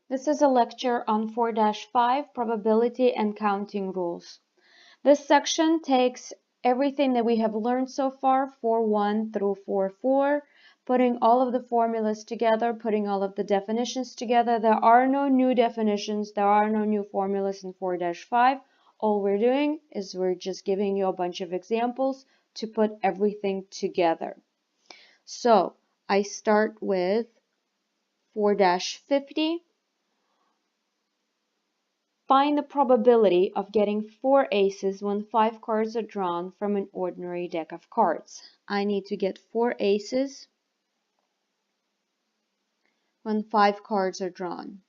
This is a lecture on 4-5 probability and counting rules. This section takes everything that we have learned so far, 4.1 through 4.4, putting all of the formulas together, putting all of the definitions together. There are no new definitions, there are no new formulas in 4-5. All we're doing is we're just giving you a bunch of examples to put everything together. So I start with 4-50. Find the probability of getting 4 aces when 5 cards are drawn from an ordinary deck of cards. I need to get 4 aces when 5 cards are drawn.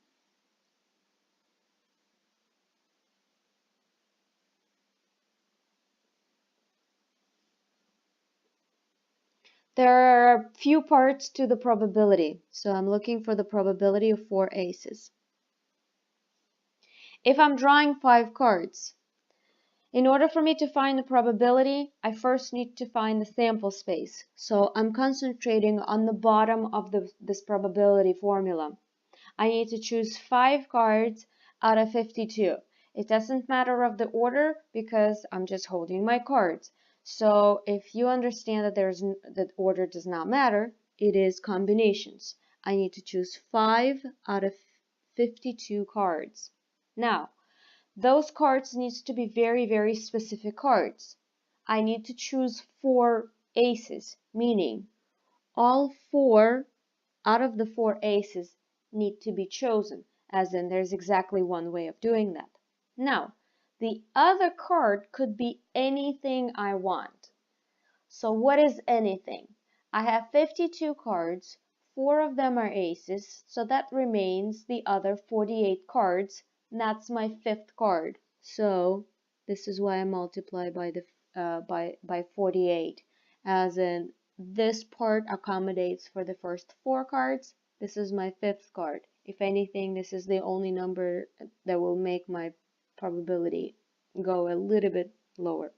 There are a few parts to the probability, so I'm looking for the probability of 4 aces. If I'm drawing 5 cards, in order for me to find the probability, I first need to find the sample space. So I'm concentrating on the bottom of this probability formula. I need to choose 5 cards out of 52. It doesn't matter of the order because I'm just holding my cards. So if you understand that that order does not matter, it is combinations. I need to choose 5 out of 52 cards. Now, those cards needs to be very, very specific cards. I need to choose 4 aces, meaning all 4 out of the 4 aces need to be chosen, as in there's exactly one way of doing that. Now, the other card could be anything I want. So what is anything? I have 52 cards, 4 of them are aces, so that remains the other 48 cards, and that's my 5th card. So this is why I multiply by the by 48, as in this part accommodates for the first 4 cards. This is my 5th card. If anything, this is the only number that will make my probability go a little bit lower.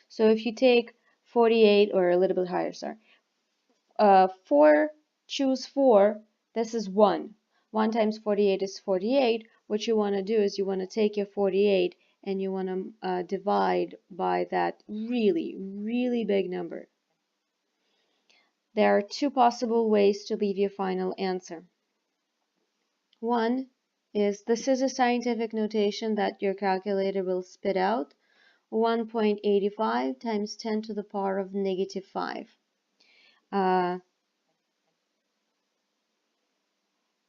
So if you take 48 or a little bit higher, sorry, 4, choose 4, this is 1. 1 times 48 is 48. What you want to do is you want to take your 48 and you want to divide by that really, really big number. There are 2 possible ways to leave your final answer. One is, this is a scientific notation that your calculator will spit out, 1.85 times 10 to the power of negative 5.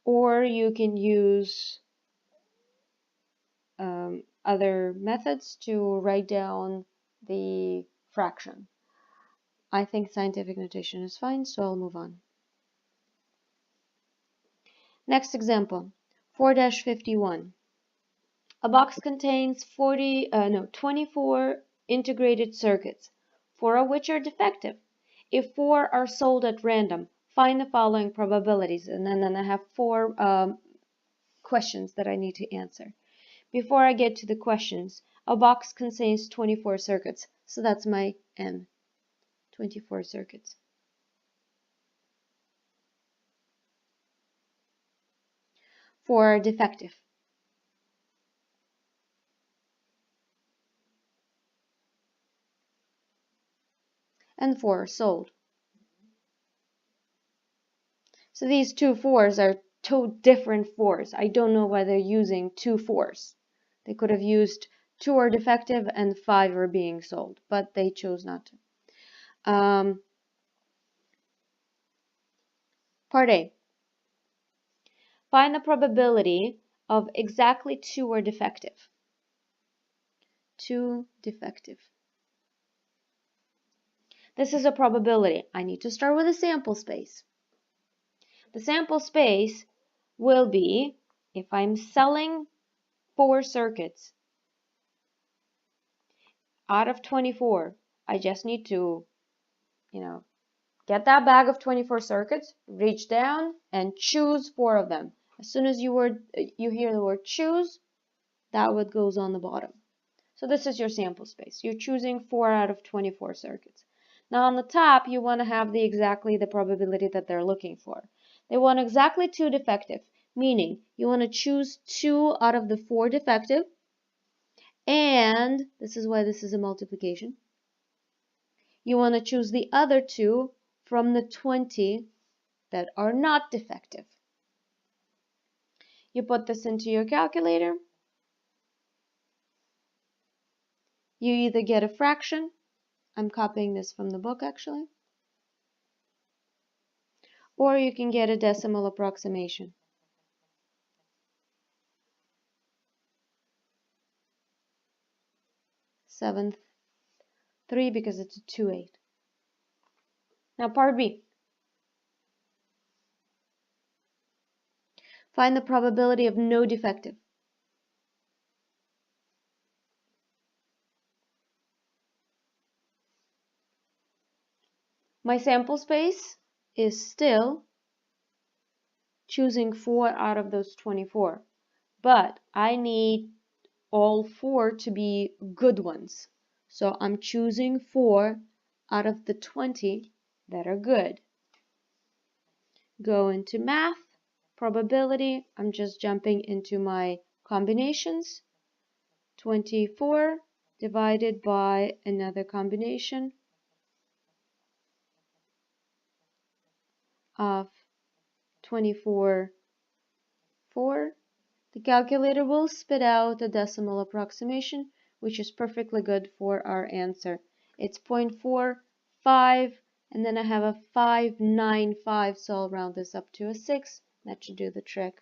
Or you can use other methods to write down the fraction. I think scientific notation is fine, so I'll move on. Next example, 4-51. A box contains 24 integrated circuits, 4 of which are defective. If 4 are sold at random, find the following probabilities. And then I have 4 questions that I need to answer. Before I get to the questions, a box contains 24 circuits, so that's my N, 24 circuits. Four are defective. And 4 are sold. So these 2 4s are 2 different 4s. I don't know why they're using 2 4s. They could have used 2 are defective and 5 are being sold, but they chose not to. Part A. Find the probability of exactly 2 are defective. 2 defective. This is a probability. I need to start with a sample space. The sample space will be, if I'm selling 4 circuits out of 24, I just need to, get that bag of 24 circuits, reach down and choose 4 of them. As soon as you hear the word choose, that word goes on the bottom. So this is your sample space. You're choosing 4 out of 24 circuits. Now on the top, you want to have exactly the probability that they're looking for. They want exactly 2 defective, meaning you want to choose 2 out of the 4 defective, and this is why this is a multiplication. You want to choose the other 2 from the 20 that are not defective. You put this into your calculator. You either get a fraction, I'm copying this from the book actually, or you can get a decimal approximation. 7/3 because it's a 2/8. Now part B. Find the probability of no defective. My sample space is still choosing 4 out of those 24, but I need all 4 to be good ones. So I'm choosing 4 out of the 20 that are good. Go into math, probability, I'm just jumping into my combinations. 24 divided by another combination of 24, 4. The calculator will spit out a decimal approximation, which is perfectly good for our answer. It's 0.45, and then I have a 595, so I'll round this up to a 6. That should do the trick.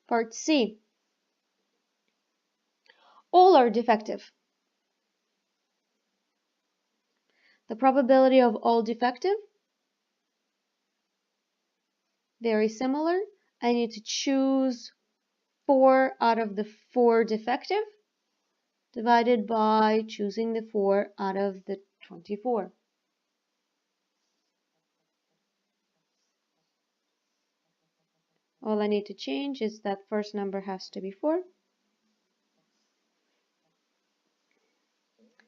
Part C. All are defective. The probability of all defective, very similar. I need to choose 4 out of the 4 defective divided by choosing the 4 out of the 24. All I need to change is that first number has to be 4.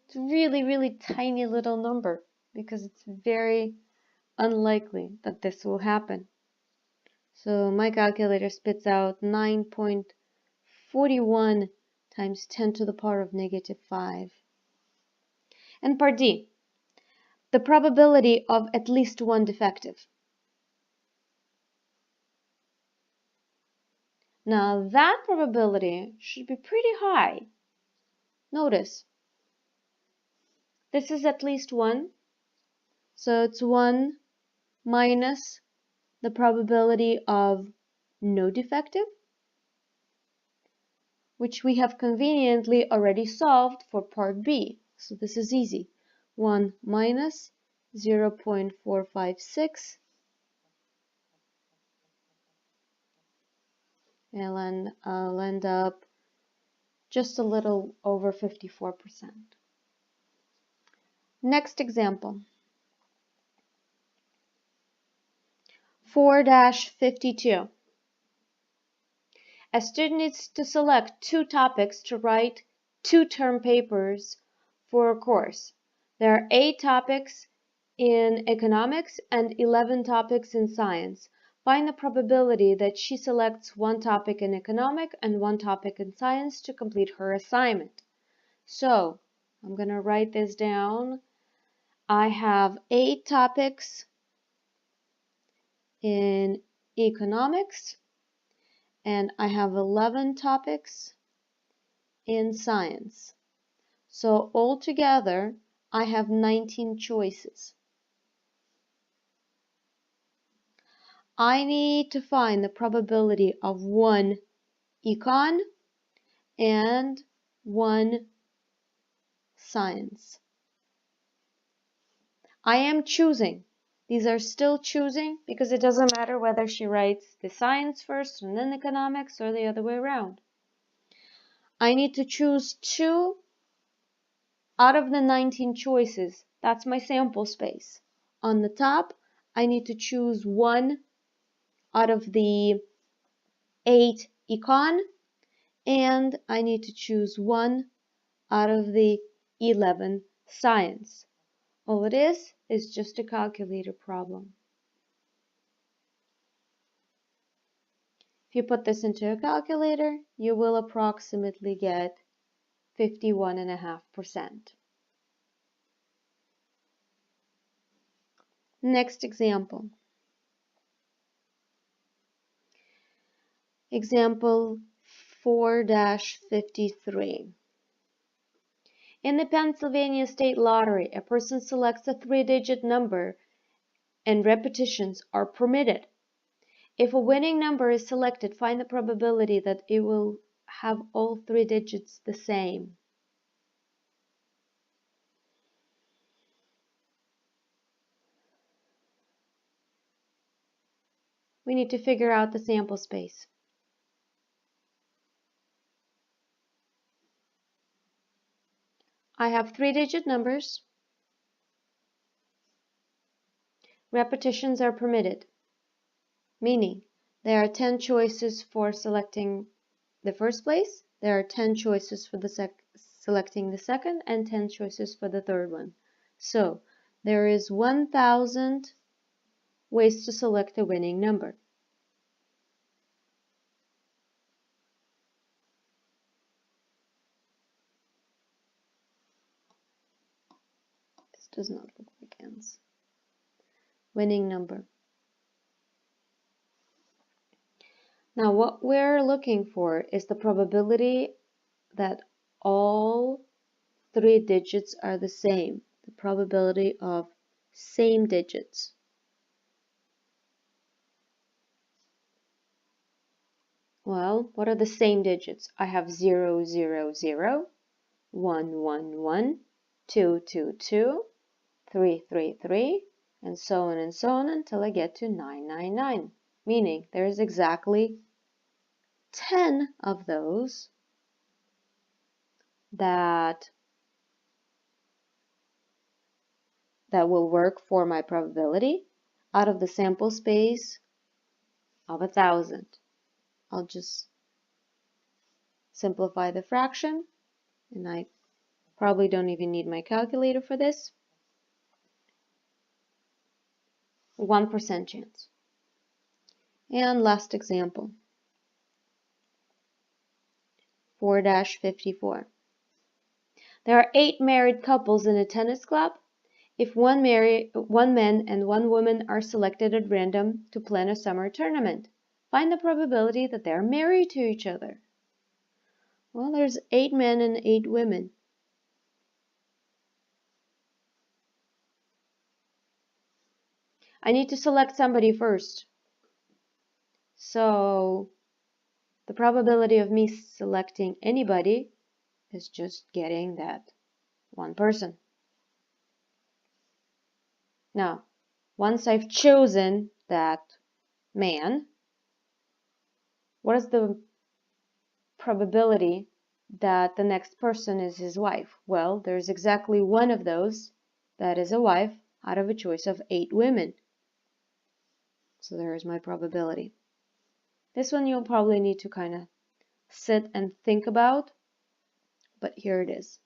It's a really, really tiny little number because it's very unlikely that this will happen. So my calculator spits out 9.41 times 10 to the power of -5. And part D, the probability of at least one defective. Now that probability should be pretty high. Notice, this is at least 1, so it's 1 minus the probability of no defective, which we have conveniently already solved for part B. So this is easy. 1 minus 0.456, and I'll end up just a little over 54%. Next example. 4-52. A student needs to select 2 topics to write 2 term papers for a course. There are 8 topics in economics and 11 topics in science. Find the probability that she selects 1 topic in economic and 1 topic in science to complete her assignment. So I'm going to write this down. I have 8 topics in economics, and I have 11 topics in science. So altogether, I have 19 choices. I need to find the probability of 1 econ and 1 science. I am choosing. These are still choosing because it doesn't matter whether she writes the science first and then economics or the other way around. I need to choose 2 out of the 19 choices. That's my sample space. On the top, I need to choose 1 out of the 8 econ, and I need to choose 1 out of the 11 science. All it is just a calculator problem. If you put this into a calculator, you will approximately get 51.5%. Next example. Example 4-53. In the Pennsylvania State Lottery, a person selects a 3-digit number and repetitions are permitted. If a winning number is selected, find the probability that it will have all 3 digits the same. We need to figure out the sample space. I have 3-digit numbers. Repetitions are permitted, meaning there are 10 choices for selecting the first place, there are 10 choices for selecting the second, and 10 choices for the third one. So there is 1,000 ways to select a winning number. This does not look like ends. Winning number. Now what we're looking for is the probability that all 3 digits are the same. The probability of same digits. Well, what are the same digits? I have 0, 0, 0, 1, 1, 1, 2, 2, 2, 3, 3, 3, and so on until I get to 9, 9, 9. Meaning there's exactly 10 of those that will work for my probability out of the sample space of 1,000. I'll just simplify the fraction, and I probably don't even need my calculator for this. 1% chance. And last example, 4-54. There are 8 married couples in a tennis club. If one man and one woman are selected at random to plan a summer tournament, find the probability that they are married to each other. Well, there's 8 men and 8 women. I need to select somebody first. So the probability of me selecting anybody is just getting that one person. Now, once I've chosen that man, what is the probability that the next person is his wife? Well, there's exactly one of those that is a wife out of a choice of 8 women. So there is my probability. This one you'll probably need to kind of sit and think about, but here it is.